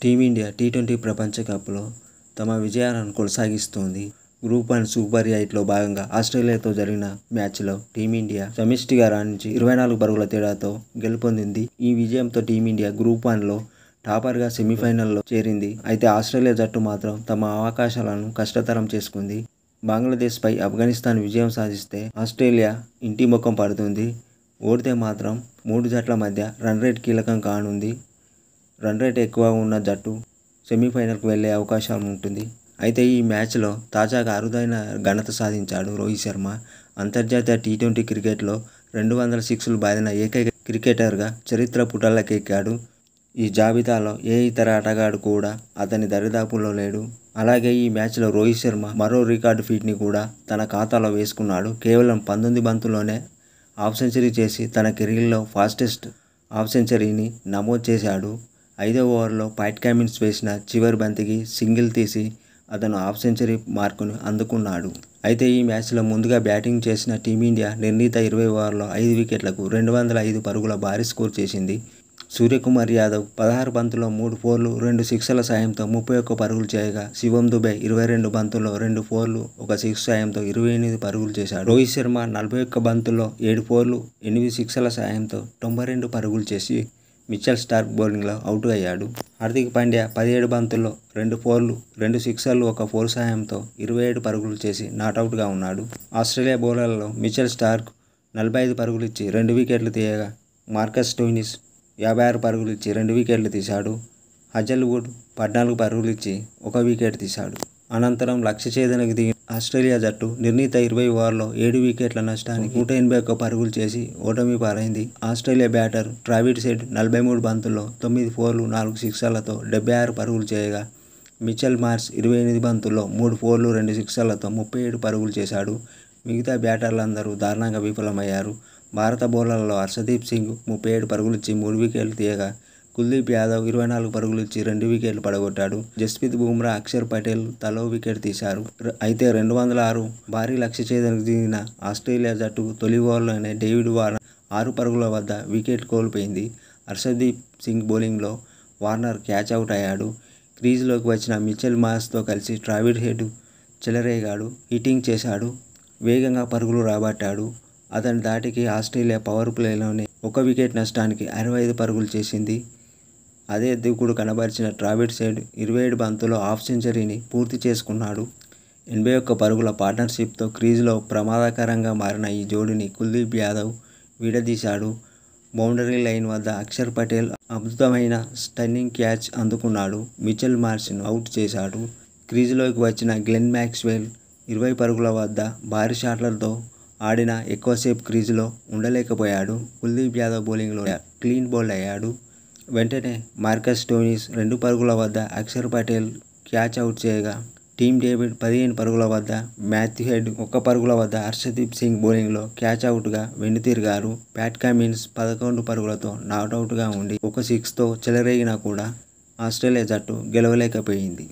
Team India T20 ప్రపంచ కప్లో తమ విజయాలను కొనసాగిస్తోంది. గ్రూప్ 1 సూపర్ 8లో భాగంగా ఆస్ట్రేలియాతో జరిగిన మ్యాచ్లో టీమిండియా సమిష్టిగా రాణించి 24 పరుగుల తేడాతో గెలుపొందింది. ఈ విజయంతో టీమిండియా గ్రూప్ 1లో టాపర్గా సెమీఫైనల్లో చేరింది. అయితే ఆస్ట్రేలియా జట్టు మాత్రం తమ అవకాశాలను కష్టతరం చేసుకుంది. బంగ్లాదేశ్పై ఆఫ్ఘనిస్తాన్ విజయం సాధిస్తే ఆస్ట్రేలియా ఇంటి ముఖం పడుతుంది. ఓడితే మాత్రం 3 జట్ల మధ్య రన్ రేట్ కీలకం కానుంది. రన్ రేట్ ఎక్కువ ఉన్న జట్టు సెమీఫైనల్కు వెళ్లే అవకాశం ఉంటుంది. అయితే ఈ మ్యాచ్లో తాజాగా అరుదైన ఘనత సాధించాడు రోహిత్ శర్మ. అంతర్జాతీయ టీ20 క్రికెట్లో 200 సిక్స్లు బాదిన ఏకైక క్రికెటర్గా చరిత్ర పుటలకెక్కాడు. ఈ జాబితాలో ఏ ఇతర ఆటగాడు కూడా అతని దరిదాపుల్లో లేడు. అలాగే ఈ మ్యాచ్లో రోహిత్ శర్మ మరో రికార్డు ఫీట్ని కూడా తన ఖాతాలో వేసుకున్నాడు. కేవలం 19 బంతుల్లోనే హాఫ్ సెంచరీ చేసి తన కెరీర్లో ఫాస్టెస్ట్ హాఫ్ సెంచరీని నమోదు చేశాడు. 5వ ఓవర్లో ప్యాట్ కమిన్స్ వేసిన చివరి బంతికి సింగిల్ తీసి అతను హాఫ్ సెంచరీ మార్కును అందుకున్నాడు. అయితే ఈ మ్యాచ్లో ముందుగా బ్యాటింగ్ చేసిన టీమిండియా నిర్ణీత 20 ఓవర్లలో 5 వికెట్లకు 205 పరుగుల భారీ స్కోర్ చేసింది. సూర్యకుమార్ యాదవ్ 16 బంతుల్లో 3 ఫోర్లు 2 సిక్సర్ల సాయంతో 31 పరుగులు చేయగా, శివం దుబే 22 బంతుల్లో 2 ఫోర్లు 1 సిక్స్ సాయంతో 28 పరుగులు చేశాడు. రోహిత్ శర్మ 41 బంతుల్లో 7 ఫోర్లు 8 సిక్సర్ల సాయంతో 92 పరుగులు చేసి మిచెల్ స్టార్క్ బౌలింగ్లో అవుట్ అయ్యాడు. హార్దిక్ పాండ్యా 17 బంతుల్లో 2 ఫోర్లు 2 సిక్సర్లు 1 ఫోర్ సాయంతో 27 పరుగులు చేసి నాటౌట్గా ఉన్నాడు. ఆస్ట్రేలియా బౌలర్లలో మిచెల్ స్టార్క్ 45 పరుగులు ఇచ్చి 2 వికెట్లు తీయగా, మార్కస్ స్టోయినిస్ 56 పరుగులు ఇచ్చి 2 వికెట్లు తీశాడు. హజల్వుడ్ 14 పరుగులు ఇచ్చి 1 వికెట్ తీశాడు. అనంతరం లక్ష్య ఛేదనకు దిగిన ఆస్ట్రేలియా జట్టు నిర్ణీత 20 ఓవర్లలో 7 వికెట్ల నష్టానికి 181 పరుగులు చేసి ఓటమి పాలైంది. ఆస్ట్రేలియా బ్యాటర్ ట్రావిస్ హెడ్ 43 బంతుల్లో 9 ఫోర్లు 4 సిక్సర్లతో 76 పరుగులు చేయగా, మిచెల్ మార్ష్ 28 బంతుల్లో 3 ఫోర్లు 2 సిక్సర్లతో 37 పరుగులు చేశాడు. మిగతా బ్యాటర్లందరూ దారుణంగా విఫలమయ్యారు. భారత బౌలర్లలో హర్షదీప్ సింగ్ 37 పరుగులిచ్చి 3 వికెట్లు తీయగా, కుల్దీప్ యాదవ్ 24 పరుగులు ఇచ్చి 2 వికెట్లు పడగొట్టాడు. జస్ప్రీత్ బుమ్రా, అక్షర్ పటేల్ తలో వికెట్ తీశారు. అయితే 206 భారీ లక్ష్య ఛేదనకు దిగిన ఆస్ట్రేలియా జట్టు తొలి ఓవర్లోనే డేవిడ్ వార్నర్ 6 పరుగుల వద్ద వికెట్ కోల్పోయింది. హర్షదీప్ సింగ్ బౌలింగ్లో వార్నర్ క్యాచ్ అవుట్ అయ్యాడు. క్రీజులోకి వచ్చిన మిచెల్ మార్ష్తో కలిసి ట్రావిస్ హెడ్ చెలరేగాడు. హిట్టింగ్ చేశాడు. వేగంగా పరుగులు రాబట్టాడు. అతని ధాటికి ఆస్ట్రేలియా పవర్ ప్లేలోనే 1 వికెట్ నష్టానికి 65 పరుగులు చేసింది. అదే దూకుడు కనబరిచిన ట్రావిస్ హెడ్ 27 బంతుల్లో హాఫ్ సెంచరీని పూర్తి చేసుకున్నాడు. 81 పరుగుల పార్ట్నర్షిప్తో క్రీజులో ప్రమాదకరంగా మారిన ఈ జోడీని కుల్దీప్ యాదవ్ విడదీశాడు. బౌండరీ లైన్ వద్ద అక్షర్ పటేల్ అద్భుతమైన స్టన్నింగ్ క్యాచ్ అందుకున్నాడు. మిచెల్ మార్ష్ను అవుట్ చేశాడు. క్రీజులోకి వచ్చిన గ్లెన్ మ్యాక్స్వెల్ 20 పరుగుల వద్ద భారీ షాట్లతో ఆడినా ఎక్కువసేపు క్రీజులో ఉండలేకపోయాడు. కుల్దీప్ యాదవ్ బౌలింగ్లో క్లీన్ బౌల్డ్ అయ్యాడు. వెంటనే మార్కస్ స్టోయినిస్ 2 పరుగుల వద్ద అక్షర్ పటేల్ క్యాచ్ అవుట్ చేయగా, టీమ్ డేవిడ్ 15 పరుగుల వద్ద, మాథ్యూ హెడ్ 1 పరుగుల వద్ద హర్షదీప్ సింగ్ బౌలింగ్లో క్యాచ్ అవుట్గా వెనుతిరిగారు. ప్యాట్ కమిన్స్ 11 పరుగులతో నాటౌట్గా ఉండి 1 సిక్స్తో చెలరేగినా కూడా ఆస్ట్రేలియా జట్టు గెలవలేకపోయింది.